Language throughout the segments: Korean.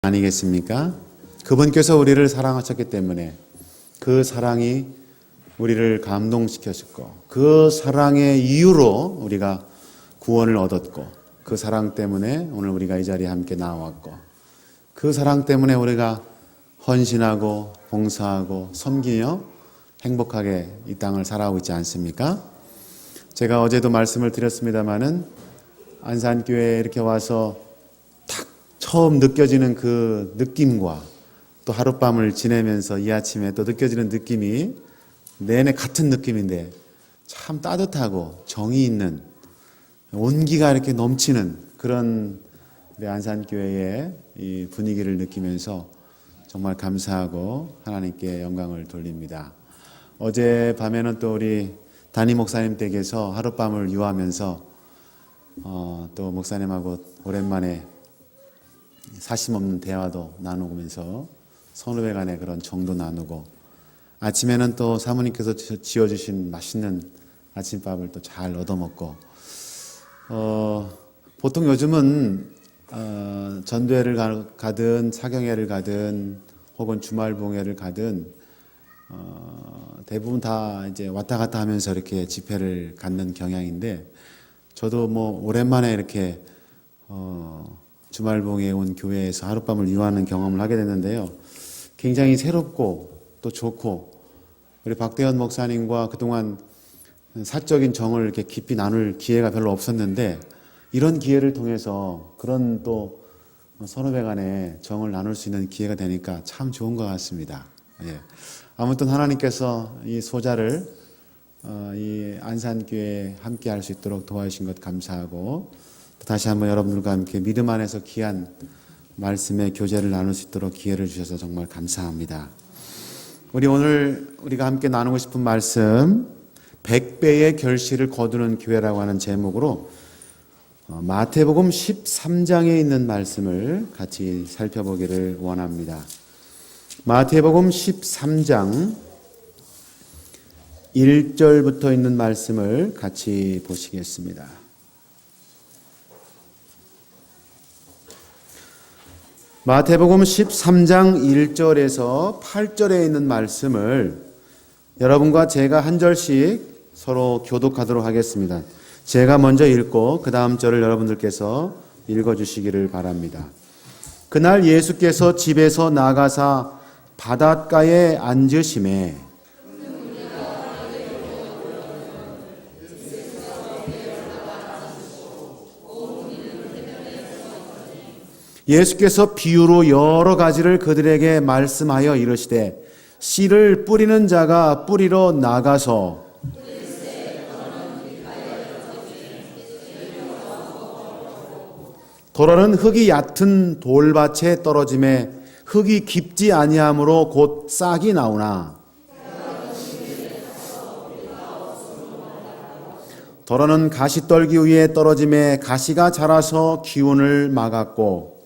아니겠습니까? 그분께서 우리를 사랑하셨기 때문에 그 사랑이 우리를 감동시켰고 그 사랑의 이유로 우리가 구원을 얻었고 그 사랑 때문에 오늘 우리가 이 자리에 함께 나왔고 그 사랑 때문에 우리가 헌신하고 봉사하고 섬기며 행복하게 이 땅을 살아오고 있지 않습니까? 제가 어제도 말씀을 드렸습니다마는 안산교회에 이렇게 와서 딱 처음 느껴지는 그 느낌과 또 하룻밤을 지내면서 이 아침에 또 느껴지는 느낌이 내내 같은 느낌인데 참 따뜻하고 정이 있는 온기가 이렇게 넘치는 그런 우리 안산교회의 이 분위기를 느끼면서 정말 감사하고 하나님께 영광을 돌립니다. 어제 밤에는 또 우리 담임 목사님 댁에서 하룻밤을 유하면서 또 목사님하고 오랜만에 사심 없는 대화도 나누면서 선후배 간의 그런 정도 나누고 아침에는 또 사모님께서 지어주신 맛있는 아침밥을 또 잘 얻어먹고 보통 요즘은 전도회를 가든 사경회를 가든 혹은 주말봉회를 가든 대부분 다 이제 왔다 갔다 하면서 이렇게 집회를 갖는 경향인데 저도 뭐 오랜만에 이렇게 주말봉에 온 교회에서 하룻밤을 유하는 경험을 하게 됐는데요. 굉장히 새롭고 또 좋고 우리 박대현 목사님과 그동안 사적인 정을 이렇게 깊이 나눌 기회가 별로 없었는데 이런 기회를 통해서 그런 또 선후배 간의 정을 나눌 수 있는 기회가 되니까 참 좋은 것 같습니다. 예. 아무튼 하나님께서 이 소자를 이 안산교회에 함께 할 수 있도록 도와주신 것 감사하고 다시 한번 여러분들과 함께 믿음 안에서 귀한 말씀의 교제를 나눌 수 있도록 기회를 주셔서 정말 감사합니다. 오늘 우리가 함께 나누고 싶은 말씀 100배의 결실을 거두는 교회라고 하는 제목으로 마태복음 13장에 있는 말씀을 같이 살펴보기를 원합니다. 마태복음 13장 1절부터 있는 말씀을 같이 보시겠습니다. 마태복음 13장 1절에서 8절에 있는 말씀을 여러분과 제가 한 절씩 서로 교독하도록 하겠습니다. 제가 먼저 읽고 그 다음 절을 여러분들께서 읽어주시기를 바랍니다. 그날 예수께서 집에서 나가사 바닷가에 앉으심에 예수께서 비유로 여러 가지를 그들에게 말씀하여 이르시되 씨를 뿌리는 자가 뿌리러 나가서 도로는 흙이 얕은 돌밭에 떨어짐에 흙이 깊지 아니하므로 곧 싹이 나오나 도로는 가시떨기 위에 떨어짐에 가시가 자라서 기운을 막았고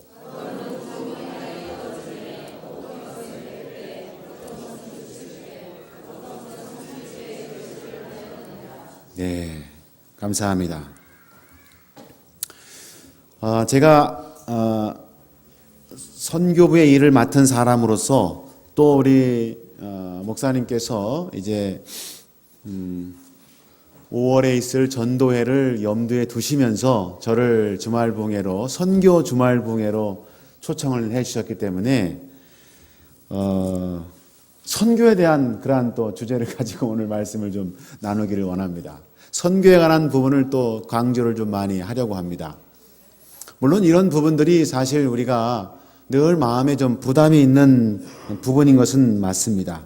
네, 감사합니다. 제가 선교부의 일을 맡은 사람으로서 또 우리 목사님께서 이제 5월에 있을 전도회를 염두에 두시면서 저를 주말봉회로 선교 주말봉회로 초청을 해주셨기 때문에 선교에 대한 그러한 또 주제를 가지고 오늘 말씀을 좀 나누기를 원합니다. 선교에 관한 부분을 또 강조를 좀 많이 하려고 합니다. 물론 이런 부분들이 사실 우리가 늘 마음에 좀 부담이 있는 부분인 것은 맞습니다.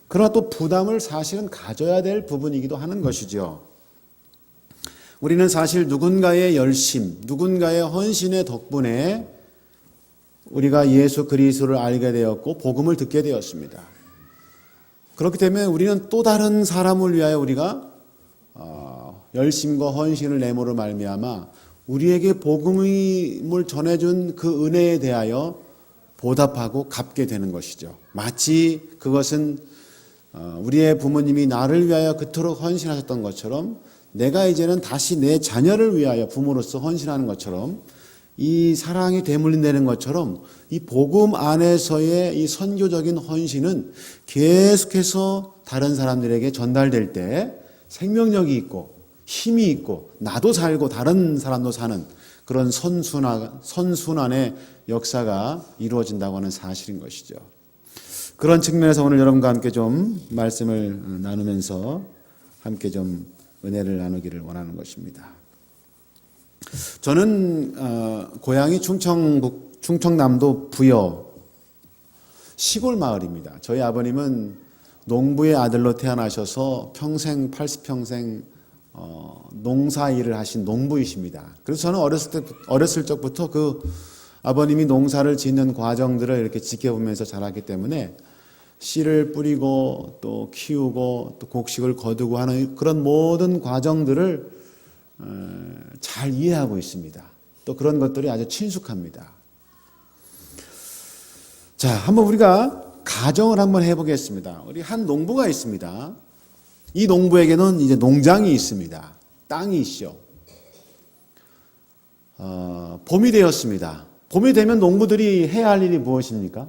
그러나 또 부담을 사실은 가져야 될 부분이기도 하는 것이죠. 우리는 사실 누군가의 열심, 누군가의 헌신의 덕분에 우리가 예수 그리스도를 알게 되었고 복음을 듣게 되었습니다. 그렇기 때문에 우리는 또 다른 사람을 위하여 우리가 열심과 헌신을 내모로 말미암아 우리에게 복음을 전해준 그 은혜에 대하여 보답하고 갚게 되는 것이죠. 마치 그것은 우리의 부모님이 나를 위하여 그토록 헌신하셨던 것처럼 내가 이제는 다시 내 자녀를 위하여 부모로서 헌신하는 것처럼 이 사랑이 대물림되는 것처럼 이 복음 안에서의 이 선교적인 헌신은 계속해서 다른 사람들에게 전달될 때 생명력이 있고 힘이 있고 나도 살고 다른 사람도 사는 그런 선순환의 역사가 이루어진다고 하는 사실인 것이죠. 그런 측면에서 오늘 여러분과 함께 좀 말씀을 나누면서 함께 좀 은혜를 나누기를 원하는 것입니다. 저는 고향이 충청남도 부여 시골 마을입니다. 저희 아버님은 농부의 아들로 태어나셔서 평생 80평생 농사 일을 하신 농부이십니다. 그래서 저는 어렸을 적부터 그 아버님이 농사를 짓는 과정들을 이렇게 지켜보면서 자랐기 때문에 씨를 뿌리고 또 키우고 또 곡식을 거두고 하는 그런 모든 과정들을 잘 이해하고 있습니다. 또 그런 것들이 아주 친숙합니다. 자, 한번 우리가 가정을 한번 해보겠습니다. 우리 한 농부가 있습니다. 이 농부에게는 이제 농장이 있습니다. 땅이 있죠. 봄이 되었습니다. 봄이 되면 농부들이 해야 할 일이 무엇입니까?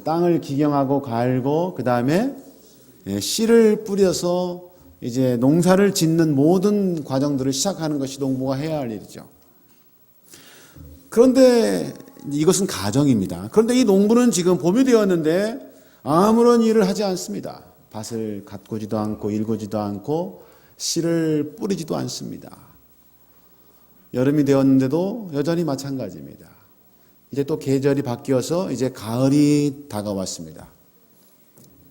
땅을 기경하고 갈고 그 다음에 씨를 뿌려서 이제 농사를 짓는 모든 과정들을 시작하는 것이 농부가 해야 할 일이죠. 그런데 이것은 가정입니다. 그런데 이 농부는 지금 봄이 되었는데 아무런 일을 하지 않습니다. 밭을 가꾸지도 않고 일구지도 않고 씨를 뿌리지도 않습니다. 여름이 되었는데도 여전히 마찬가지입니다. 이제 또 계절이 바뀌어서 이제 가을이 다가왔습니다.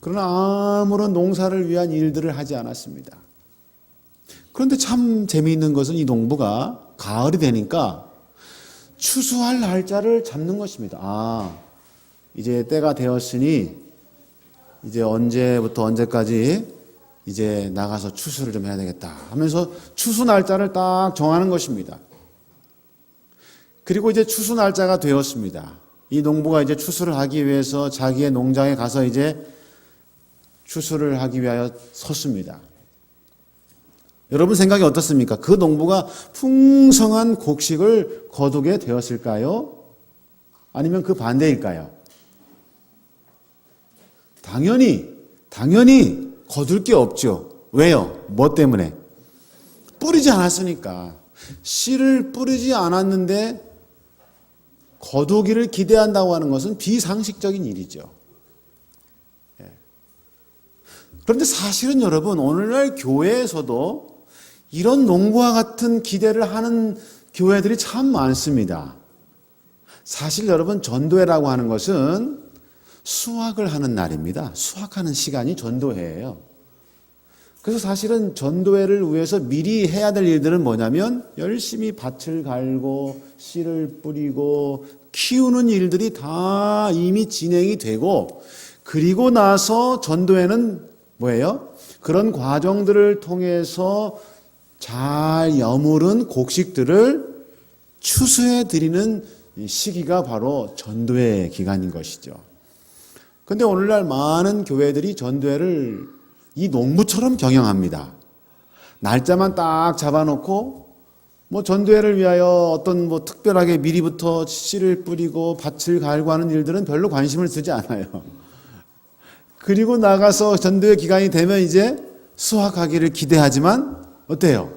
그러나 아무런 농사를 위한 일들을 하지 않았습니다. 그런데 참 재미있는 것은 이 농부가 가을이 되니까 추수할 날짜를 잡는 것입니다. 이제 때가 되었으니 이제 언제부터 언제까지 이제 나가서 추수를 좀 해야 되겠다 하면서 추수 날짜를 딱 정하는 것입니다. 그리고 이제 추수 날짜가 되었습니다. 이 농부가 이제 추수를 하기 위해서 자기의 농장에 가서 이제 추수를 하기 위하여 섰습니다. 여러분 생각이 어떻습니까? 그 농부가 풍성한 곡식을 거두게 되었을까요? 아니면 그 반대일까요? 당연히 거둘 게 없죠. 왜요? 뭐 때문에? 뿌리지 않았으니까. 씨를 뿌리지 않았는데 거두기를 기대한다고 하는 것은 비상식적인 일이죠. 그런데 사실은 여러분 오늘날 교회에서도 이런 농부와 같은 기대를 하는 교회들이 참 많습니다. 사실 여러분 전도회라고 하는 것은 수확을 하는 날입니다. 수확하는 시간이 전도회예요. 그래서 사실은 전도회를 위해서 미리 해야 될 일들은 뭐냐면 열심히 밭을 갈고 씨를 뿌리고 키우는 일들이 다 이미 진행이 되고 그리고 나서 전도회는 뭐예요? 그런 과정들을 통해서 잘 여무른 곡식들을 추수해 드리는 시기가 바로 전도회 기간인 것이죠. 그런데 오늘날 많은 교회들이 전도회를 이 농부처럼 경영합니다. 날짜만 딱 잡아놓고 뭐 전도회를 위하여 어떤 뭐 특별하게 미리부터 씨를 뿌리고 밭을 갈고 하는 일들은 별로 관심을 두지 않아요. 그리고 나가서 전도회 기간이 되면 이제 수확하기를 기대하지만 어때요?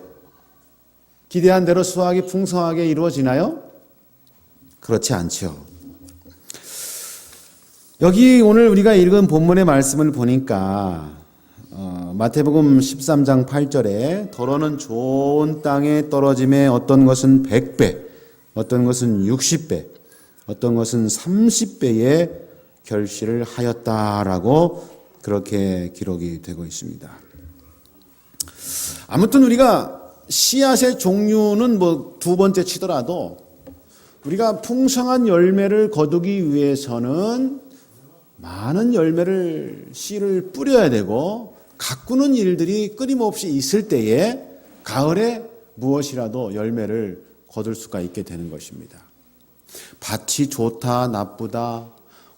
기대한 대로 수확이 풍성하게 이루어지나요? 그렇지 않죠. 여기 오늘 우리가 읽은 본문의 말씀을 보니까 마태복음 13장 8절에 더러는 좋은 땅에 떨어짐에 어떤 것은 100배, 어떤 것은 60배, 어떤 것은 30배의 결실을 하였다라고 그렇게 기록이 되고 있습니다. 아무튼 우리가 씨앗의 종류는 뭐 두 번째 치더라도 우리가 풍성한 열매를 거두기 위해서는 많은 씨를 뿌려야 되고 가꾸는 일들이 끊임없이 있을 때에 가을에 무엇이라도 열매를 거둘 수가 있게 되는 것입니다. 밭이 좋다 나쁘다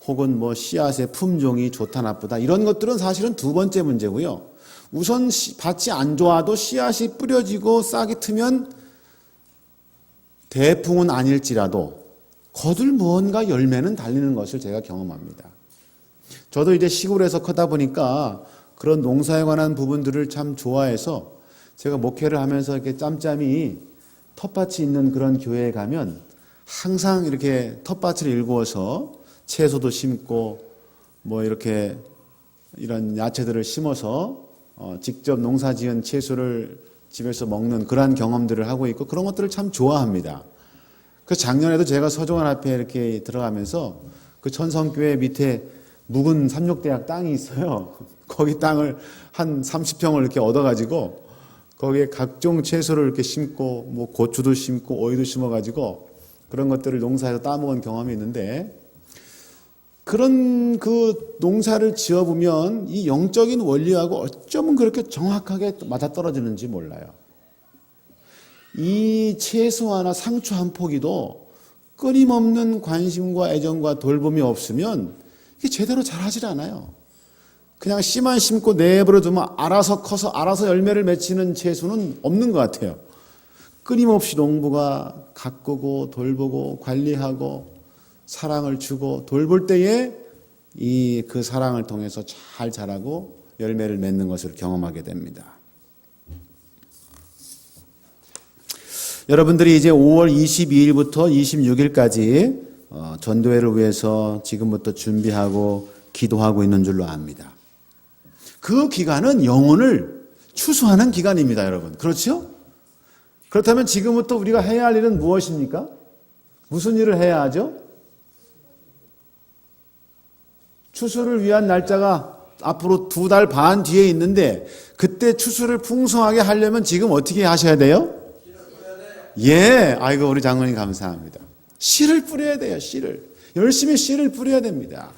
혹은 뭐 씨앗의 품종이 좋다 나쁘다 이런 것들은 사실은 두 번째 문제고요. 우선 밭이 안 좋아도 씨앗이 뿌려지고 싹이 트면 대풍은 아닐지라도 거둘 무언가 열매는 달리는 것을 제가 경험합니다. 저도 이제 시골에서 크다 보니까 그런 농사에 관한 부분들을 참 좋아해서 제가 목회를 하면서 이렇게 짬짬이 텃밭이 있는 그런 교회에 가면 항상 이렇게 텃밭을 일구어서 채소도 심고 뭐 이렇게 이런 야채들을 심어서 직접 농사 지은 채소를 집에서 먹는 그러한 경험들을 하고 있고 그런 것들을 참 좋아합니다. 그 작년에도 제가 서종원 앞에 이렇게 들어가면서 그 천성교회 밑에 묵은 삼육대학 땅이 있어요. 거기 땅을 한 30평을 이렇게 얻어가지고 거기에 각종 채소를 이렇게 심고 뭐 고추도 심고 오이도 심어가지고 그런 것들을 농사에서 따먹은 경험이 있는데 그런 그 농사를 지어보면 이 영적인 원리하고 어쩌면 그렇게 정확하게 맞아떨어지는지 몰라요. 이 채소 하나 상추 한 포기도 끊임없는 관심과 애정과 돌봄이 없으면 이게 제대로 자라질 않아요. 그냥 씨만 심고 내버려 두면 알아서 커서 알아서 열매를 맺히는 채소는 없는 것 같아요. 끊임없이 농부가 가꾸고 돌보고 관리하고 사랑을 주고 돌볼 때에 그 사랑을 통해서 잘 자라고 열매를 맺는 것을 경험하게 됩니다. 여러분들이 이제 5월 22일부터 26일까지 전도회를 위해서 지금부터 준비하고 기도하고 있는 줄로 압니다. 그 기간은 영혼을 추수하는 기간입니다, 여러분. 그렇죠? 그렇다면 지금부터 우리가 해야 할 일은 무엇입니까? 무슨 일을 해야 하죠? 추수를 위한 날짜가 앞으로 2달 반 뒤에 있는데 그때 추수를 풍성하게 하려면 지금 어떻게 하셔야 돼요? 예, 아이고 우리 장로님 감사합니다. 씨를 뿌려야 돼요, 씨를. 열심히 씨를 뿌려야 됩니다.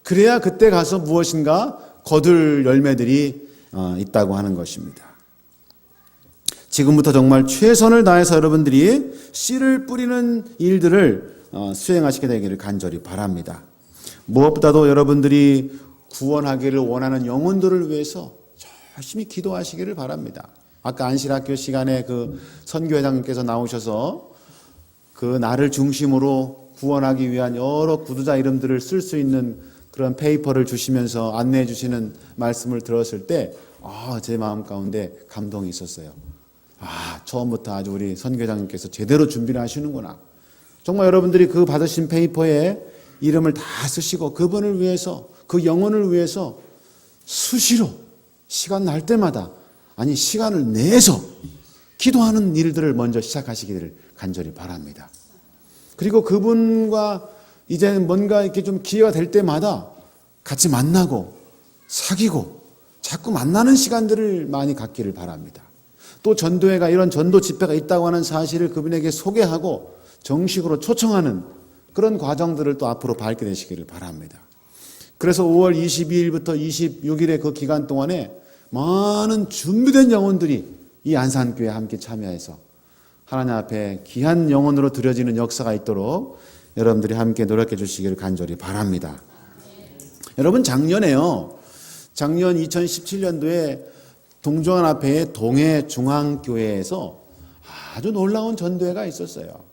그래야 그때 가서 무엇인가 거둘 열매들이 있다고 하는 것입니다. 지금부터 정말 최선을 다해서 여러분들이 씨를 뿌리는 일들을 수행하시게 되기를 간절히 바랍니다. 무엇보다도 여러분들이 구원하기를 원하는 영혼들을 위해서 열심히 기도하시기를 바랍니다. 아까 안실학교 시간에 그 선교회장님께서 나오셔서 그 나를 중심으로 구원하기 위한 여러 구두자 이름들을 쓸 수 있는 그런 페이퍼를 주시면서 안내해 주시는 말씀을 들었을 때 제 마음 가운데 감동이 있었어요. 처음부터 아주 우리 선교회장님께서 제대로 준비를 하시는구나. 정말 여러분들이 그 받으신 페이퍼에 이름을 다 쓰시고 그분을 위해서 그 영혼을 위해서 수시로 시간 날 때마다 시간을 내서 기도하는 일들을 먼저 시작하시기를 간절히 바랍니다. 그리고 그분과 이제 뭔가 이렇게 좀 기회가 될 때마다 같이 만나고 사귀고 자꾸 만나는 시간들을 많이 갖기를 바랍니다. 또 전도회가 이런 전도 집회가 있다고 하는 사실을 그분에게 소개하고 정식으로 초청하는 그런 과정들을 또 앞으로 밟게 되시기를 바랍니다. 그래서 5월 22일부터 26일의 그 기간 동안에 많은 준비된 영혼들이 이 안산교회에 함께 참여해서 하나님 앞에 귀한 영혼으로 드려지는 역사가 있도록 여러분들이 함께 노력해 주시기를 간절히 바랍니다. 여러분 작년 2017년도에 동정안 앞에 동해중앙교회에서 아주 놀라운 전도회가 있었어요.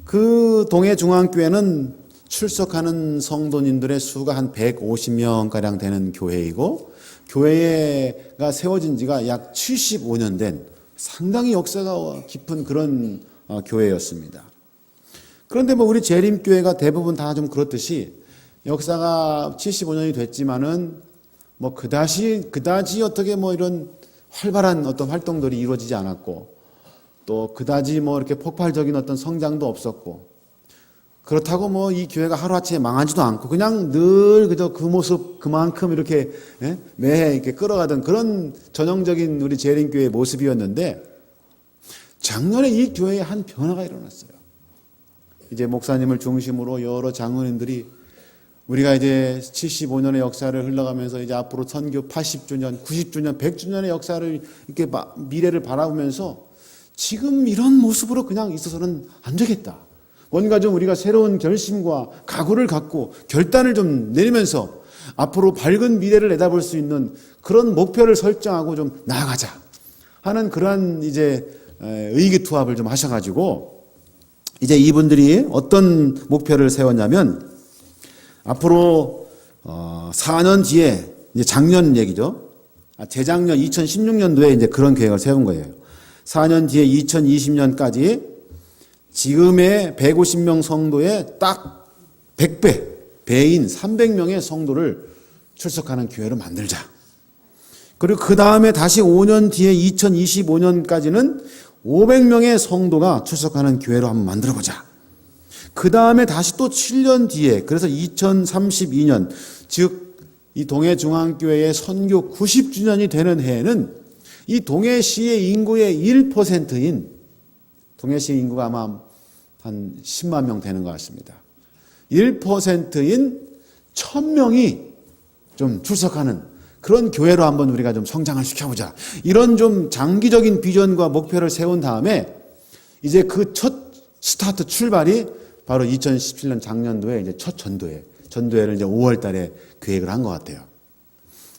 그 동해중앙교회는 출석하는 성도님들의 수가 한 150명가량 되는 교회이고 교회가 세워진 지가 약 75년 된 상당히 역사가 깊은 그런 교회였습니다. 그런데 우리 재림교회가 대부분 다 좀 그렇듯이 역사가 75년이 됐지만은 그다지 어떻게 이런 활발한 어떤 활동들이 이루어지지 않았고 또 그다지 이렇게 폭발적인 어떤 성장도 없었고 그렇다고 이 교회가 하루아침에 망하지도 않고 그냥 늘 그저 그 모습 그만큼 이렇게 매해 이렇게 끌어가던 그런 전형적인 우리 재림교회의 모습이었는데 작년에 이 교회에 한 변화가 일어났어요. 이제 목사님을 중심으로 여러 장로님들이 우리가 이제 75년의 역사를 흘러가면서 이제 앞으로 선교 80주년, 90주년, 100주년의 역사를 이렇게 미래를 바라보면서 지금 이런 모습으로 그냥 있어서는 안 되겠다. 뭔가 좀 우리가 새로운 결심과 각오를 갖고 결단을 좀 내리면서 앞으로 밝은 미래를 내다볼 수 있는 그런 목표를 설정하고 좀 나아가자 하는 그러한 이제 의기투합을 좀 하셔가지고 이제 이분들이 어떤 목표를 세웠냐면 앞으로 4년 뒤에 이제 작년 얘기죠. 재작년 2016년도에 이제 그런 계획을 세운 거예요. 4년 뒤에 2020년까지 지금의 150명 성도의 딱 100배, 배인 300명의 성도를 출석하는 교회로 만들자. 그리고 그 다음에 다시 5년 뒤에 2025년까지는 500명의 성도가 출석하는 교회로 한번 만들어보자. 그 다음에 다시 또 7년 뒤에, 그래서 2032년, 즉 이 동해중앙교회의 선교 90주년이 되는 해에는 이 동해시의 인구의 1%인, 동해시 인구가 아마 한 10만 명 되는 것 같습니다. 1%인 1000명이 좀 출석하는 그런 교회로 한번 우리가 좀 성장을 시켜보자. 이런 좀 장기적인 비전과 목표를 세운 다음에 이제 그 첫 스타트 출발이 바로 2017년 작년도에 이제 첫 전도회를 이제 5월 달에 계획을 한 것 같아요.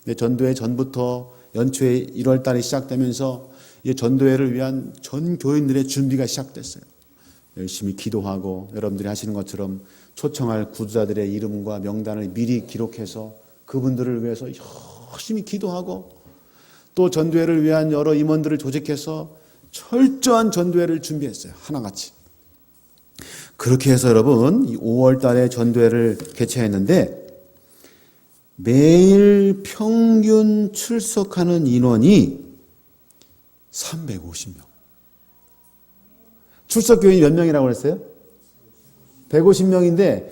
근데 전도회 전부터 연초에 1월 달에 시작되면서 이 전도회를 위한 전 교인들의 준비가 시작됐어요. 열심히 기도하고 여러분들이 하시는 것처럼 초청할 구주자들의 이름과 명단을 미리 기록해서 그분들을 위해서 열심히 기도하고 또 전도회를 위한 여러 임원들을 조직해서 철저한 전도회를 준비했어요. 하나같이. 그렇게 해서 여러분 5월 달에 전도회를 개최했는데 매일 평균 출석하는 인원이 350명. 출석 교인이 몇 명이라고 그랬어요? 150명인데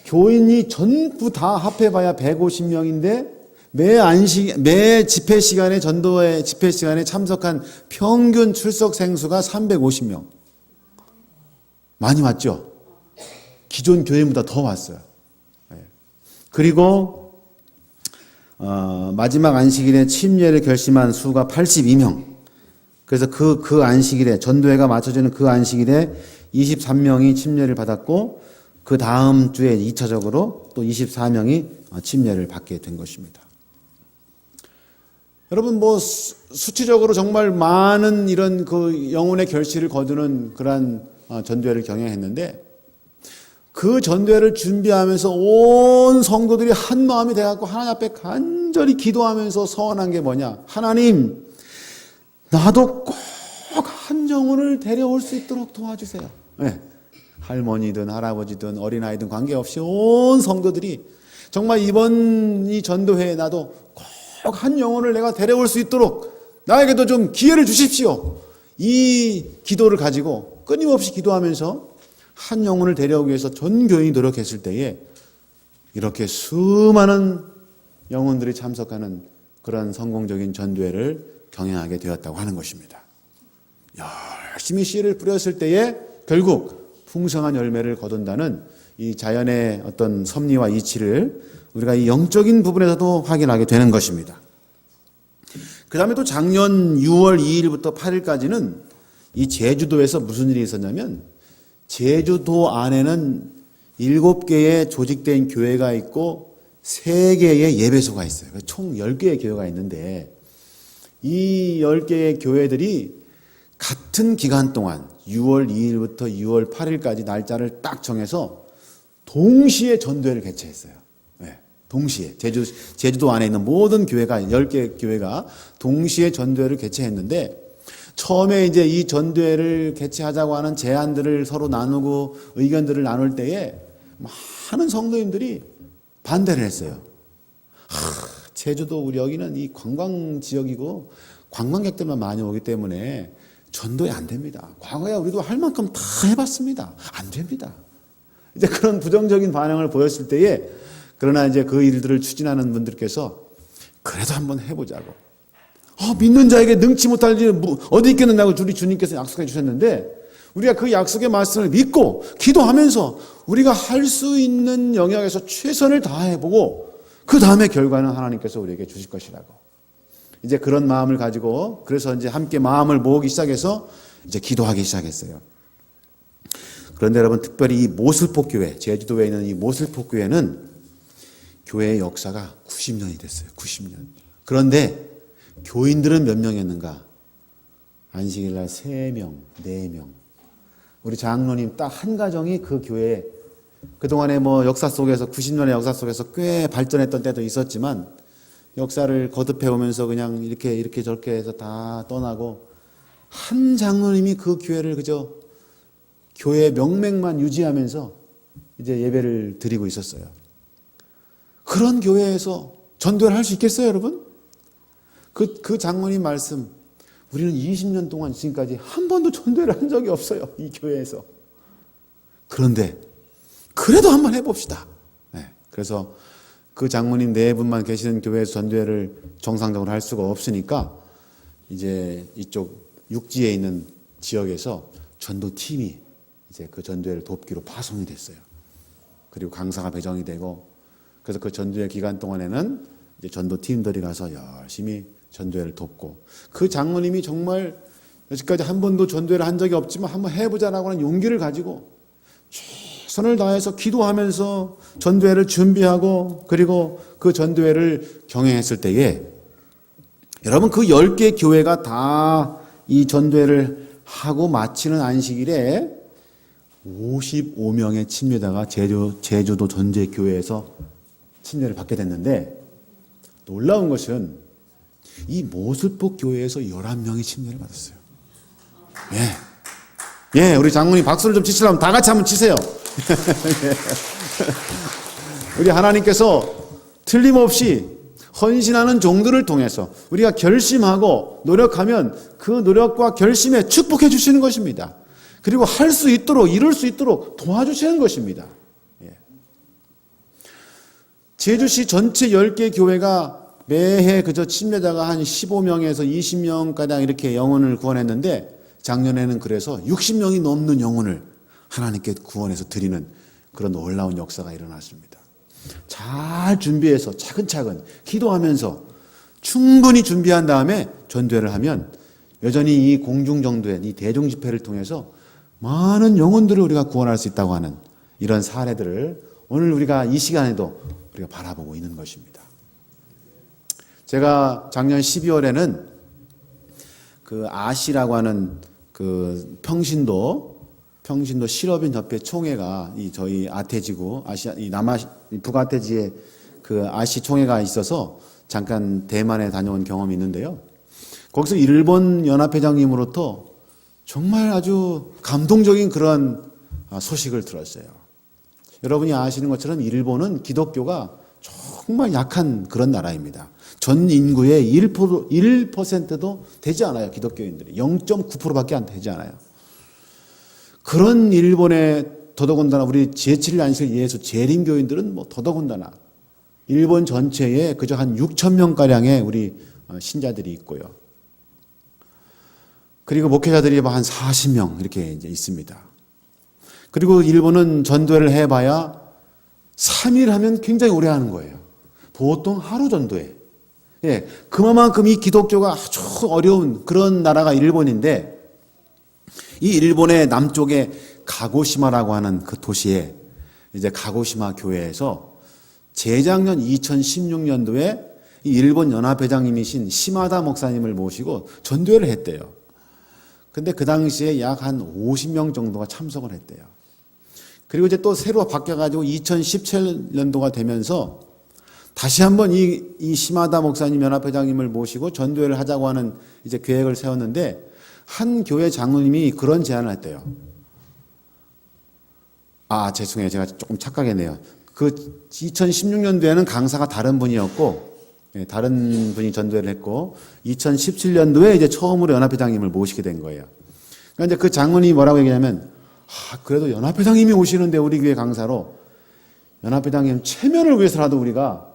교인이 전부 다 합해봐야 150명인데 매 집회 시간에 전도회 집회 시간에 참석한 평균 출석 생수가 350명. 많이 왔죠? 기존 교인보다 더 왔어요. 그리고 마지막 안식일에 침례를 결심한 수가 82명. 그래서 그 안식일에 전도회가 맞춰지는 그 안식일에 23명이 침례를 받았고 그 다음 주에 2차적으로 또 24명이 침례를 받게 된 것입니다. 여러분 뭐 수치적으로 정말 많은 이런 그 영혼의 결실을 거두는 그러한 전도회를 경영했는데 그 전도회를 준비하면서 온 성도들이 한 마음이 돼갖고 하나님 앞에 간절히 기도하면서 서원한 게 뭐냐? 하나님, 나도 꼭 한 영혼을 데려올 수 있도록 도와주세요. 네. 할머니든 할아버지든 어린아이든 관계없이 온 성도들이 정말 이번 이 전도회에 나도 꼭 한 영혼을 내가 데려올 수 있도록 나에게도 좀 기회를 주십시오. 이 기도를 가지고 끊임없이 기도하면서 한 영혼을 데려오기 위해서 전 교인이 노력했을 때에 이렇게 수많은 영혼들이 참석하는 그런 성공적인 전도회를 경영하게 되었다고 하는 것입니다. 열심히 씨를 뿌렸을 때에 결국 풍성한 열매를 거둔다는 이 자연의 어떤 섭리와 이치를 우리가 이 영적인 부분에서도 확인하게 되는 것입니다. 그 다음에 또 작년 6월 2일부터 8일까지는 이 제주도에서 무슨 일이 있었냐면 제주도 안에는 7개의 조직된 교회가 있고 3개의 예배소가 있어요. 총 10개의 교회가 있는데 이 10개의 교회들이 같은 기간 동안 6월 2일부터 6월 8일까지 날짜를 딱 정해서 동시에 전도회를 개최했어요. 네, 동시에 제주도 안에 있는 모든 교회가 10개 교회가 동시에 전도회를 개최했는데 처음에 이제 이 전도회를 개최하자고 하는 제안들을 서로 나누고 의견들을 나눌 때에 많은 성도님들이 반대를 했어요. 제주도 우리 여기는 이 관광 지역이고 관광객들만 많이 오기 때문에 전도회 안 됩니다. 과거에 우리도 할 만큼 다 해봤습니다. 안 됩니다. 이제 그런 부정적인 반응을 보였을 때에 그러나 이제 그 일들을 추진하는 분들께서 그래도 한번 해보자고. 믿는 자에게 능치 못할 일이 어디 있겠느냐고 우리 주님께서 약속해 주셨는데 우리가 그 약속의 말씀을 믿고 기도하면서 우리가 할 수 있는 영역에서 최선을 다해보고 그 다음에 결과는 하나님께서 우리에게 주실 것이라고. 이제 그런 마음을 가지고 그래서 이제 함께 마음을 모으기 시작해서 이제 기도하기 시작했어요. 그런데 여러분 특별히 이 모슬포교회, 제주도에 있는 이 모슬포교회는 교회의 역사가 90년이 됐어요. 90년. 그런데 교인들은 몇 명이었는가? 안식일 날 3명, 4명. 우리 장로님 딱 한 가정이 그 교회에 그동안에 뭐 역사 속에서 90년의 역사 속에서 꽤 발전했던 때도 있었지만 역사를 거듭해 오면서 그냥 이렇게 저렇게 해서 다 떠나고 한 장로님이 그 교회를 그저 교회 명맥만 유지하면서 이제 예배를 드리고 있었어요. 그런 교회에서 전도를 할 수 있겠어요, 여러분? 그 장로님 말씀, 우리는 20년 동안 지금까지 한 번도 전도를 한 적이 없어요, 이 교회에서. 그런데 그래도 한번 해봅시다. 네, 그래서 그 장로님 4분만 계시는 교회에서 전도회를 정상적으로 할 수가 없으니까 이제 이쪽 육지에 있는 지역에서 전도팀이 이제 그 전도회를 돕기로 파송이 됐어요. 그리고 강사가 배정이 되고, 그래서 그 전도회 기간 동안에는 이제 전도팀들이 가서 열심히 전도회를 돕고, 그 장로님이 정말 여지까지 한 번도 전도회를 한 적이 없지만 한번 해보자라고 하는 용기를 가지고 최선을 다해서 기도하면서 전도회를 준비하고, 그리고 그 전도회를 경영했을 때에 여러분 그 10개 교회가 다 이 전도회를 하고 마치는 안식일에 55명의 침례자가 제주도 전제교회에서 침례를 받게 됐는데, 놀라운 것은 이 모슬포 교회에서 11명이 침례를 받았어요. 예, 우리 장로님 박수를 좀 치시려면 다 같이 한번 치세요. 우리 하나님께서 틀림없이 헌신하는 종들을 통해서 우리가 결심하고 노력하면 그 노력과 결심에 축복해 주시는 것입니다. 그리고 할 수 있도록, 이룰 수 있도록 도와주시는 것입니다. 제주시 전체 10개 교회가 매해 그저 침례자가 한 15명에서 20명가량 이렇게 영혼을 구원했는데, 작년에는 그래서 60명이 넘는 영혼을 하나님께 구원해서 드리는 그런 놀라운 역사가 일어났습니다. 잘 준비해서 차근차근 기도하면서 충분히 준비한 다음에 전도회를 하면 여전히 이 공중전도회, 이 대중집회를 통해서 많은 영혼들을 우리가 구원할 수 있다고 하는 이런 사례들을 오늘 우리가 이 시간에도 우리가 바라보고 있는 것입니다. 제가 작년 12월에는 그 아시라고 하는 그 평신도 실업인 협회 총회가 이 저희 아태지구 이 북아태지에 그 아시 총회가 있어서 잠깐 대만에 다녀온 경험이 있는데요. 거기서 일본 연합회장님으로부터 정말 아주 감동적인 그런 소식을 들었어요. 여러분이 아시는 것처럼 일본은 기독교가 정말 약한 그런 나라입니다. 전 인구의 1%도 되지 않아요. 기독교인들이 0.9%밖에 안 되지 않아요. 그런 일본의 더더군다나 우리 제7일 안식일 예수 재림교인들은 뭐 더더군다나 일본 전체에 그저 한 6천 명가량의 우리 신자들이 있고요. 그리고 목회자들이 한 40명 이렇게 이제 있습니다. 그리고 일본은 전도회를 해봐야 3일 하면 굉장히 오래 하는 거예요. 보통 하루 전도회. 예, 그만큼 이 기독교가 아주 어려운 그런 나라가 일본인데, 이 일본의 남쪽에 가고시마라고 하는 그 도시에 이제 가고시마 교회에서 재작년 2016년도에 이 일본 연합회장님이신 시마다 목사님을 모시고 전도회를 했대요. 근데 그 당시에 약 한 50명 정도가 참석을 했대요. 그리고 이제 또 새로 바뀌어가지고 2017년도가 되면서 다시 한번 이 시마다 목사님 연합회장님을 모시고 전도회를 하자고 하는 이제 계획을 세웠는데, 한 교회 장로님이 그런 제안을 했대요. 죄송해요. 제가 조금 착각했네요. 그 2016년도에는 강사가 다른 분이었고, 다른 분이 전도회를 했고, 2017년도에 이제 처음으로 연합회장님을 모시게 된 거예요. 그러니까 이제 그 장로님이 뭐라고 얘기하냐면, 그래도 연합회장님이 오시는데 우리 교회 강사로 연합회장님 체면을 위해서라도 우리가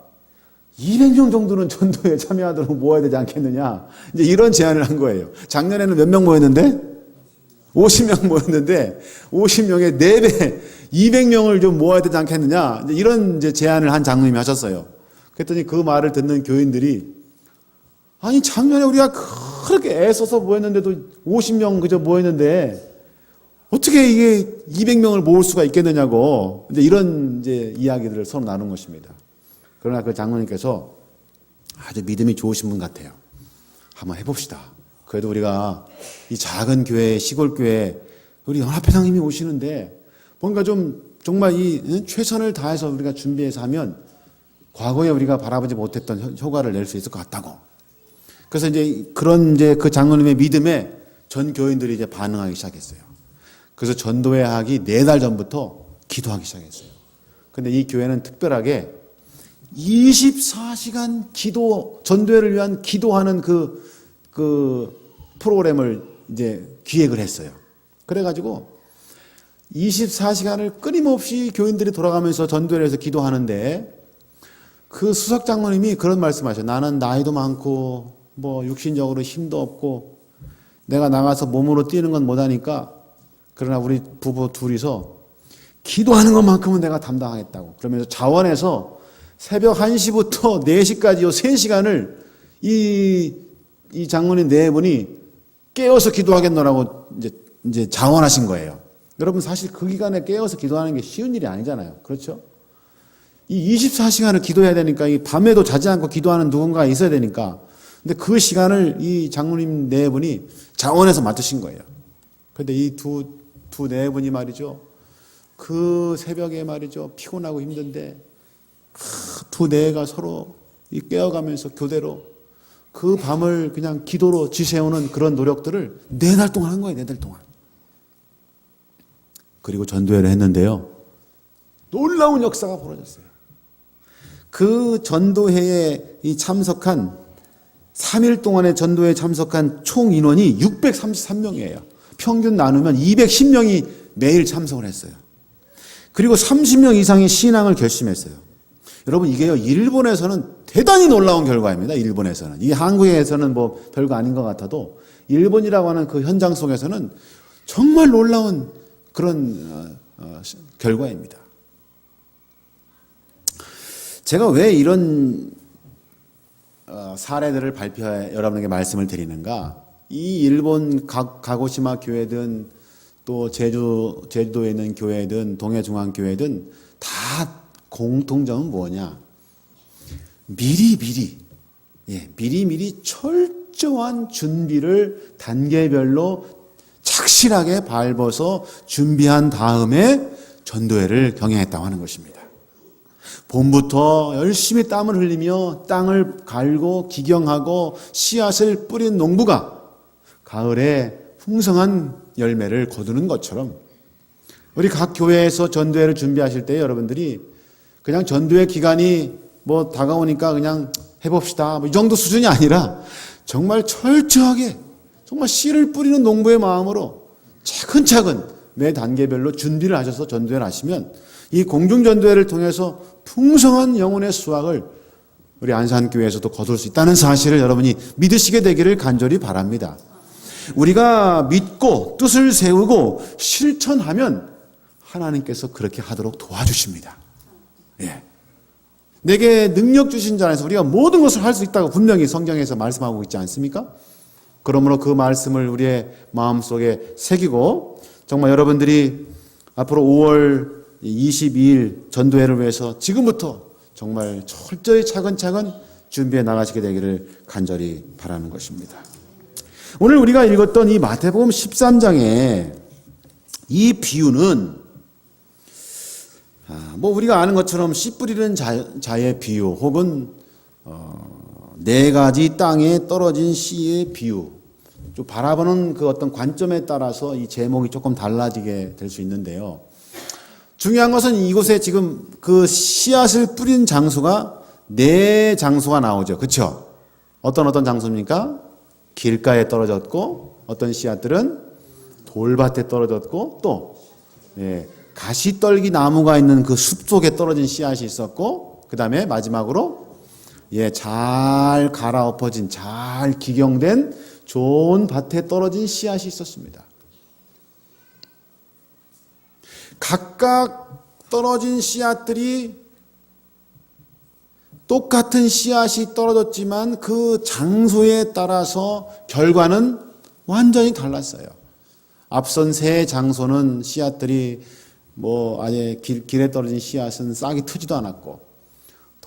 200명 정도는 전도에 참여하도록 모아야 되지 않겠느냐. 이제 이런 제안을 한 거예요. 작년에는 몇 명 모였는데? 50명 모였는데, 50명의 4배, 200명을 좀 모아야 되지 않겠느냐. 이제 이런 이제 제안을 한 장로님이 하셨어요. 그랬더니 그 말을 듣는 교인들이, 아니, 작년에 우리가 그렇게 애써서 모였는데도 50명 그저 모였는데, 어떻게 이게 200명을 모을 수가 있겠느냐고, 이제 이런 이제 이야기들을 서로 나눈 것입니다. 그러나 그 장로님께서 아주 믿음이 좋으신 분 같아요. 한번 해봅시다. 그래도 우리가 이 작은 교회, 시골 교회, 우리 연합회장님이 오시는데 뭔가 좀 정말 이 최선을 다해서 우리가 준비해서 하면 과거에 우리가 바라보지 못했던 효과를 낼 수 있을 것 같다고. 그래서 이제 그런 이제 그 장로님의 믿음에 전 교인들이 이제 반응하기 시작했어요. 그래서 전도회 하기 4달 전부터 기도하기 시작했어요. 근데 이 교회는 특별하게 24시간 기도, 전도회를 위한 기도하는 그 프로그램을 이제 기획을 했어요. 그래가지고 24시간을 끊임없이 교인들이 돌아가면서 전도회를 해서 기도하는데 그 수석 장로님이 그런 말씀하셔요. 나는 나이도 많고 뭐 육신적으로 힘도 없고 내가 나가서 몸으로 뛰는 건 못하니까 그러나 우리 부부 둘이서 기도하는 것만큼은 내가 담당하겠다고. 그러면서 자원해서 새벽 1시부터 4시까지요 3시간을 이 장로님 4분이 깨어서 기도하겠노라고 이제 자원하신 거예요. 여러분 사실 그 기간에 깨어서 기도하는 게 쉬운 일이 아니잖아요. 그렇죠? 이 24시간을 기도해야 되니까 이 밤에도 자지 않고 기도하는 누군가가 있어야 되니까 근데 그 시간을 이 장로님 4분이 자원해서 맡으신 거예요. 그런데 이 두 4분이 말이죠. 그 새벽에 말이죠. 피곤하고 힘든데 두 내가 서로 깨어가면서 교대로 그 밤을 그냥 기도로 지새우는 그런 노력들을 4달 동안 한 거예요. 4달 동안. 그리고 전도회를 했는데요. 놀라운 역사가 벌어졌어요. 그 전도회에 참석한 3일 동안의 전도회에 참석한 총 인원이 633명이에요. 평균 나누면 210명이 매일 참석을 했어요. 그리고 30명 이상의 신앙을 결심했어요. 여러분 이게요. 일본에서는 대단히 놀라운 결과입니다. 일본에서는. 이게 한국에서는 뭐 별거 아닌 것 같아도 일본이라고 하는 그 현장 속에서는 정말 놀라운 그런 결과입니다. 제가 왜 이런 사례들을 발표해 여러분에게 말씀을 드리는가? 이 일본 가고시마 교회든 또 제주도에 있는 교회든 동해중앙교회든 다 공통점은 뭐냐? 미리미리 철저한 준비를 단계별로 착실하게 밟아서 준비한 다음에 전도회를 경영했다고 하는 것입니다. 봄부터 열심히 땀을 흘리며 땅을 갈고 기경하고 씨앗을 뿌린 농부가 가을에 풍성한 열매를 거두는 것처럼 우리 각 교회에서 전도회를 준비하실 때 여러분들이 그냥 전도회 기간이 뭐 다가오니까 그냥 해봅시다 이 정도 수준이 아니라 정말 철저하게 정말 씨를 뿌리는 농부의 마음으로 차근차근 매 단계별로 준비를 하셔서 전도회를 하시면 이 공중전도회를 통해서 풍성한 영혼의 수확을 우리 안산교회에서도 거둘 수 있다는 사실을 여러분이 믿으시게 되기를 간절히 바랍니다. 우리가 믿고 뜻을 세우고 실천하면 하나님께서 그렇게 하도록 도와주십니다. 예. 내게 능력 주신 자 안에서 우리가 모든 것을 할 수 있다고 분명히 성경에서 말씀하고 있지 않습니까? 그러므로 그 말씀을 우리의 마음속에 새기고 정말 여러분들이 앞으로 5월 22일 전도회를 위해서 지금부터 정말 철저히 차근차근 준비해 나가시게 되기를 간절히 바라는 것입니다. 오늘 우리가 읽었던 이 마태복음 13장의 이 비유는 뭐 우리가 아는 것처럼 씨 뿌리는 자의 비유 혹은 4가지 땅에 떨어진 씨의 비유 좀 바라보는 그 어떤 관점에 따라서 이 제목이 조금 달라지게 될 수 있는데요. 중요한 것은 이곳에 지금 그 씨앗을 뿌린 장소가 4장소가 나오죠. 그렇죠? 어떤 장소입니까? 길가에 떨어졌고 어떤 씨앗들은 돌밭에 떨어졌고 또 가시떨기 나무가 있는 그 숲 속에 떨어진 씨앗이 있었고 그 다음에 마지막으로 잘 갈아엎어진 잘 기경된 좋은 밭에 떨어진 씨앗이 있었습니다. 각각 떨어진 씨앗들이 똑같은 씨앗이 떨어졌지만 그 장소에 따라서 결과는 완전히 달랐어요. 앞선 3장소는 씨앗들이 아예 길에 떨어진 씨앗은 싹이 트지도 않았고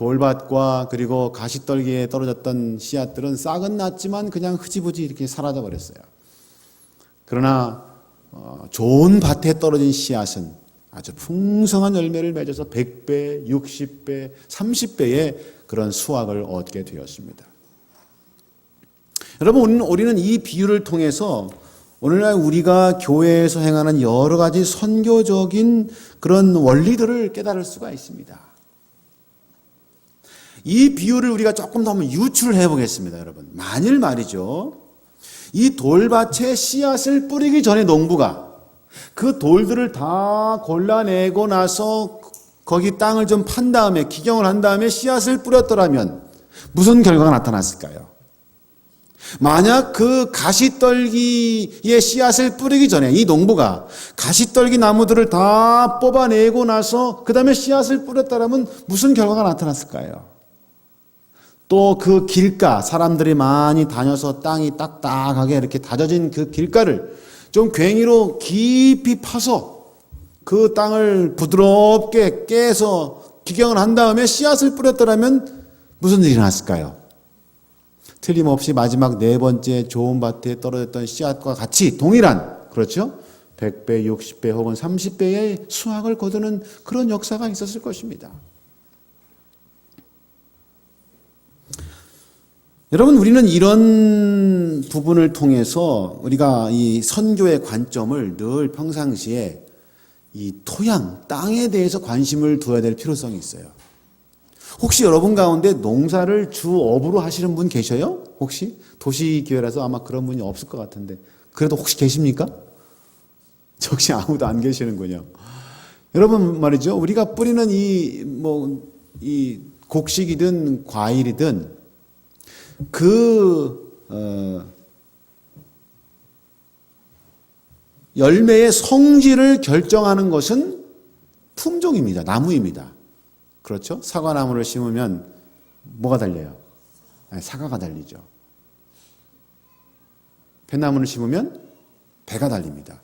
돌밭과 그리고 가시떨기에 떨어졌던 씨앗들은 싹은 났지만 그냥 흐지부지 이렇게 사라져 버렸어요. 그러나 좋은 밭에 떨어진 씨앗은 아주 풍성한 열매를 맺어서 100배, 60배, 30배의 그런 수확을 얻게 되었습니다. 여러분, 우리는 이 비유를 통해서 오늘날 우리가 교회에서 행하는 여러 가지 선교적인 그런 원리들을 깨달을 수가 있습니다. 이 비유를 우리가 조금 더 한번 유출을 해보겠습니다, 여러분. 만일 말이죠, 이 돌밭에 씨앗을 뿌리기 전에 농부가 그 돌들을 다 골라내고 나서 거기 땅을 좀 판 다음에 기경을 한 다음에 씨앗을 뿌렸더라면 무슨 결과가 나타났을까요? 만약 그 가시떨기의 씨앗을 뿌리기 전에 이 농부가 가시떨기 나무들을 다 뽑아내고 나서 그 다음에 씨앗을 뿌렸다면 무슨 결과가 나타났을까요? 또 그 길가, 사람들이 많이 다녀서 땅이 딱딱하게 이렇게 다져진 그 길가를 좀 괭이로 깊이 파서 그 땅을 부드럽게 깨서 기경을 한 다음에 씨앗을 뿌렸더라면 무슨 일이 났을까요? 틀림없이 마지막 네 번째 좋은 밭에 떨어졌던 씨앗과 같이 동일한, 그렇죠? 100배, 60배 혹은 30배의 수확을 거두는 그런 역사가 있었을 것입니다. 여러분, 우리는 이런 부분을 통해서 우리가 이 선교의 관점을 늘 평상시에 이 토양, 땅에 대해서 관심을 두어야 될 필요성이 있어요. 혹시 여러분 가운데 농사를 주업으로 하시는 분 계셔요? 혹시? 도시교회라서 아마 그런 분이 없을 것 같은데. 그래도 혹시 계십니까? 역시 아무도 안 계시는군요. 여러분 말이죠. 우리가 뿌리는 이 곡식이든 과일이든 열매의 성질을 결정하는 것은 품종입니다. 나무입니다. 그렇죠? 사과나무를 심으면 뭐가 달려요? 사과가 달리죠. 뱃나무를 심으면 배가 달립니다.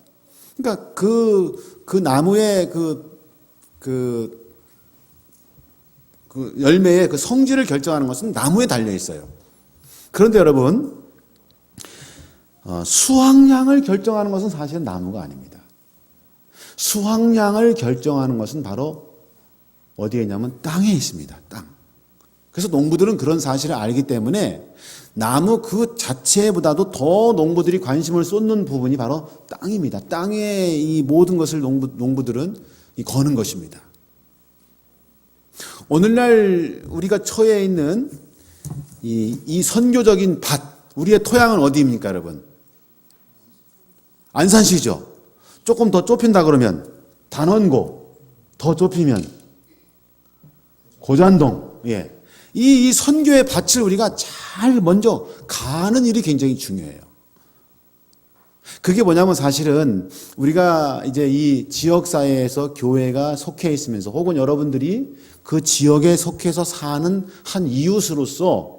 그러니까 그 나무의 그 열매의 그 성질을 결정하는 것은 나무에 달려 있어요. 그런데 여러분, 수확량을 결정하는 것은 사실은 나무가 아닙니다. 수확량을 결정하는 것은 바로 어디에 있냐면 땅에 있습니다. 땅. 그래서 농부들은 그런 사실을 알기 때문에 나무 그 자체보다도 더 농부들이 관심을 쏟는 부분이 바로 땅입니다. 땅에 이 모든 것을 농부들은 거는 것입니다. 오늘날 우리가 처해 있는 이 선교적인 밭, 우리의 토양은 어디입니까, 여러분? 안산시죠. 조금 더 좁힌다 그러면 단원고, 더 좁히면 고잔동. 예. 이 선교의 밭을 우리가 잘 먼저 가는 일이 굉장히 중요해요. 그게 뭐냐면 사실은 우리가 이제 이 지역사회에서 교회가 속해 있으면서 혹은 여러분들이 그 지역에 속해서 사는 한 이웃으로서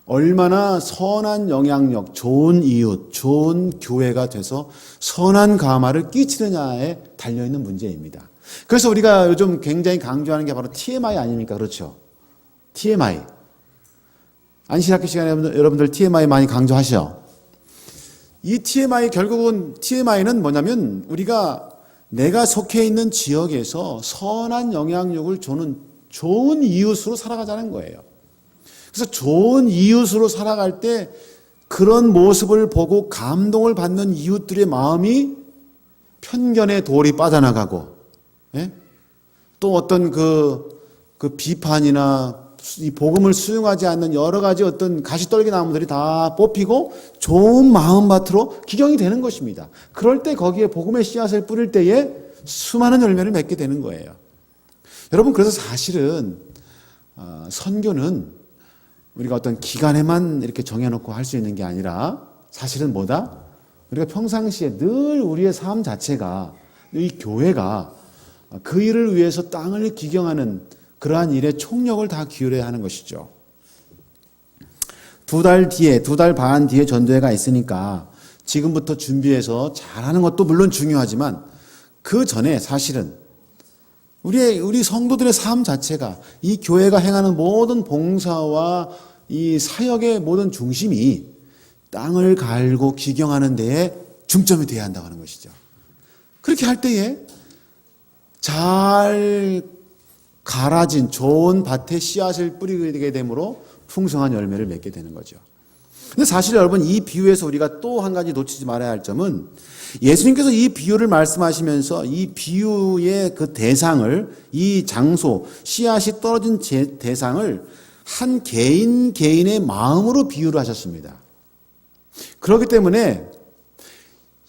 얼마나 선한 영향력, 좋은 이웃, 좋은 교회가 돼서 선한 가마를 끼치느냐에 달려있는 문제입니다. 그래서 우리가 요즘 굉장히 강조하는 게 바로 TMI 아닙니까? 그렇죠? TMI. 안신학교 시간에 여러분들 TMI 많이 강조하시죠? 이 TMI, 결국은 TMI는 뭐냐면 내가 속해 있는 지역에서 선한 영향력을 주는 좋은 이웃으로 살아가자는 거예요. 그래서 좋은 이웃으로 살아갈 때 그런 모습을 보고 감동을 받는 이웃들의 마음이 편견의 돌이 빠져나가고, 예? 또 어떤 그 비판이나 이 복음을 수용하지 않는 여러 가지 어떤 가시떨기 나무들이 다 뽑히고 좋은 마음밭으로 기경이 되는 것입니다. 그럴 때 거기에 복음의 씨앗을 뿌릴 때에 수많은 열매를 맺게 되는 거예요. 여러분, 그래서 사실은 선교는 우리가 어떤 기간에만 이렇게 정해놓고 할 수 있는 게 아니라 사실은 뭐다? 우리가 평상시에 늘 우리의 삶 자체가, 이 교회가 그 일을 위해서 땅을 기경하는 그러한 일에 총력을 다 기울여야 하는 것이죠. 2달 반 뒤에 전도회가 있으니까 지금부터 준비해서 잘하는 것도 물론 중요하지만 그 전에 사실은 우리 성도들의 삶 자체가 이 교회가 행하는 모든 봉사와 이 사역의 모든 중심이 땅을 갈고 기경하는 데에 중점이 되어야 한다고 하는 것이죠. 그렇게 할 때에 잘 갈아진 좋은 밭에 씨앗을 뿌리게 되므로 풍성한 열매를 맺게 되는 거죠. 근데 사실 여러분, 이 비유에서 우리가 또 한 가지 놓치지 말아야 할 점은, 예수님께서 이 비유를 말씀하시면서 이 비유의 그 대상을, 이 장소, 씨앗이 떨어진 대상을 한 개인의 마음으로 비유를 하셨습니다. 그렇기 때문에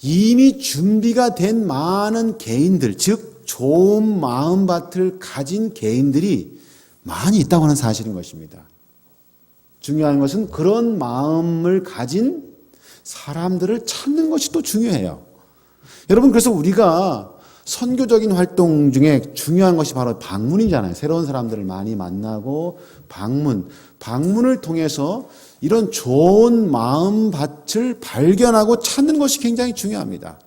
이미 준비가 된 많은 개인들, 즉 좋은 마음밭을 가진 개인들이 많이 있다고 하는 사실인 것입니다. 중요한 것은 그런 마음을 가진 사람들을 찾는 것이 또 중요해요. 여러분, 그래서 우리가 선교적인 활동 중에 중요한 것이 바로 방문이잖아요. 새로운 사람들을 많이 만나고 방문을 통해서 이런 좋은 마음밭을 발견하고 찾는 것이 굉장히 중요합니다.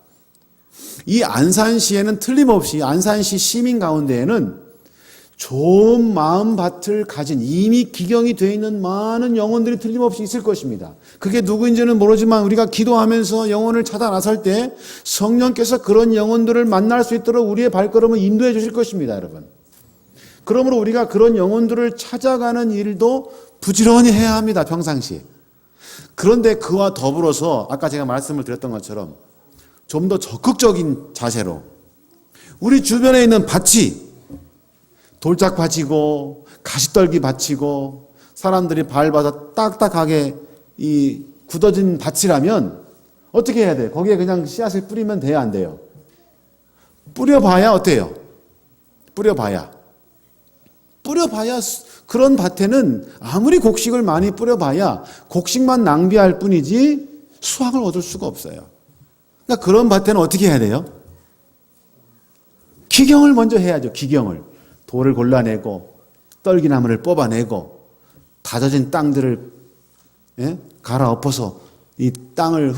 이 안산시에는 틀림없이, 안산시 시민 가운데에는 좋은 마음밭을 가진 이미 기경이 되어 있는 많은 영혼들이 틀림없이 있을 것입니다. 그게 누구인지는 모르지만 우리가 기도하면서 영혼을 찾아 나설 때 성령께서 그런 영혼들을 만날 수 있도록 우리의 발걸음을 인도해 주실 것입니다, 여러분. 그러므로 우리가 그런 영혼들을 찾아가는 일도 부지런히 해야 합니다, 평상시에. 그런데 그와 더불어서 아까 제가 말씀을 드렸던 것처럼 좀 더 적극적인 자세로 우리 주변에 있는 밭이 돌짝밭이고 가시떨기밭이고 사람들이 밟아서 딱딱하게 이 굳어진 밭이라면 어떻게 해야 돼요? 거기에 그냥 씨앗을 뿌리면 돼요, 안 돼요? 뿌려봐야 어때요? 뿌려봐야 그런 밭에는 아무리 곡식을 많이 뿌려봐야 곡식만 낭비할 뿐이지 수확을 얻을 수가 없어요. 그러니까 그런 밭에는 어떻게 해야 돼요? 기경을 먼저 해야죠. 기경을. 돌을 골라내고 떨기나무를 뽑아내고 다져진 땅들을 갈아엎어서 이 땅을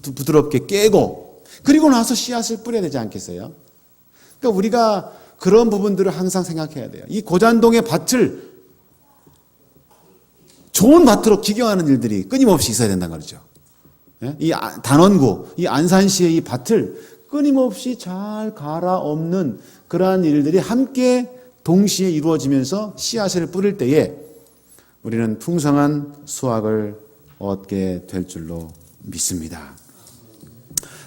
부드럽게 깨고 그리고 나서 씨앗을 뿌려야 되지 않겠어요? 그러니까 우리가 그런 부분들을 항상 생각해야 돼요. 이 고잔동의 밭을 좋은 밭으로 기경하는 일들이 끊임없이 있어야 된다는 거죠. 이 단원구, 이 안산시의 이 밭을 끊임없이 잘 갈아엎는 그러한 일들이 함께 동시에 이루어지면서 씨앗을 뿌릴 때에 우리는 풍성한 수확을 얻게 될 줄로 믿습니다.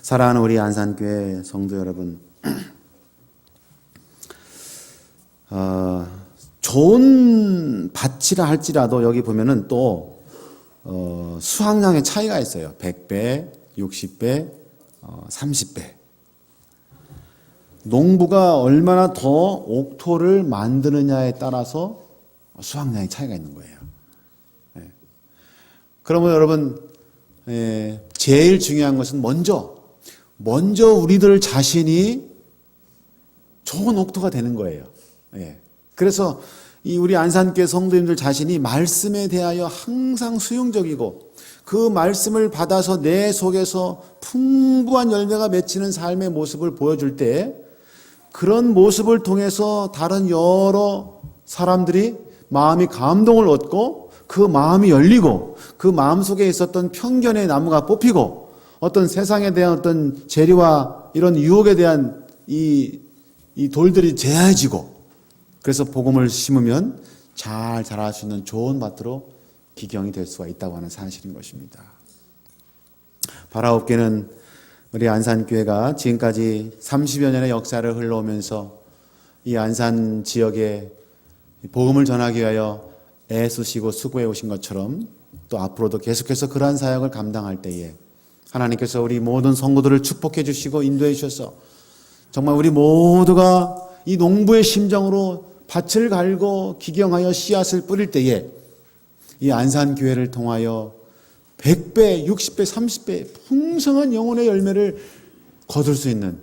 사랑하는 우리 안산교회 성도 여러분, 좋은 밭이라 할지라도 여기 보면은 또 수확량의 차이가 있어요. 100배, 60배, 30배. 농부가 얼마나 더 옥토를 만드느냐에 따라서 수확량의 차이가 있는 거예요. 그러면 여러분, 제일 중요한 것은 먼저 우리들 자신이 좋은 옥토가 되는 거예요. 그래서 이 우리 안산교회 성도님들 자신이 말씀에 대하여 항상 수용적이고 그 말씀을 받아서 내 속에서 풍부한 열매가 맺히는 삶의 모습을 보여줄 때 그런 모습을 통해서 다른 여러 사람들이 마음이 감동을 얻고 그 마음이 열리고 그 마음 속에 있었던 편견의 나무가 뽑히고 어떤 세상에 대한 어떤 재리와 이런 유혹에 대한 이 돌들이 제해지고 그래서 복음을 심으면 잘 자랄 수 있는 좋은 밭으로 기경이 될 수가 있다고 하는 사실인 것입니다. 바라옵게는 우리 안산교회가 지금까지 30여 년의 역사를 흘러오면서 이 안산 지역에 복음을 전하기 위하여 애쓰시고 수고해 오신 것처럼 또 앞으로도 계속해서 그러한 사역을 감당할 때에 하나님께서 우리 모든 성도들을 축복해 주시고 인도해 주셔서 정말 우리 모두가 이 농부의 심정으로 밭을 갈고 기경하여 씨앗을 뿌릴 때에 이 안산교회를 통하여 100배, 60배, 30배 풍성한 영혼의 열매를 거둘 수 있는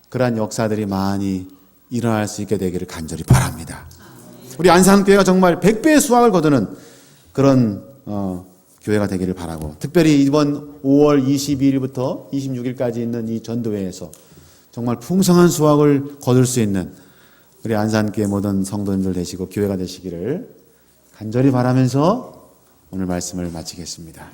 그러한 역사들이 많이 일어날 수 있게 되기를 간절히 바랍니다. 우리 안산교회가 정말 100배의 수확을 거두는 그런 교회가 되기를 바라고 특별히 이번 5월 22일부터 26일까지 있는 이 전도회에서 정말 풍성한 수확을 거둘 수 있는 우리 안산교회 모든 성도님들 되시고 교회가 되시기를 간절히 바라면서 오늘 말씀을 마치겠습니다.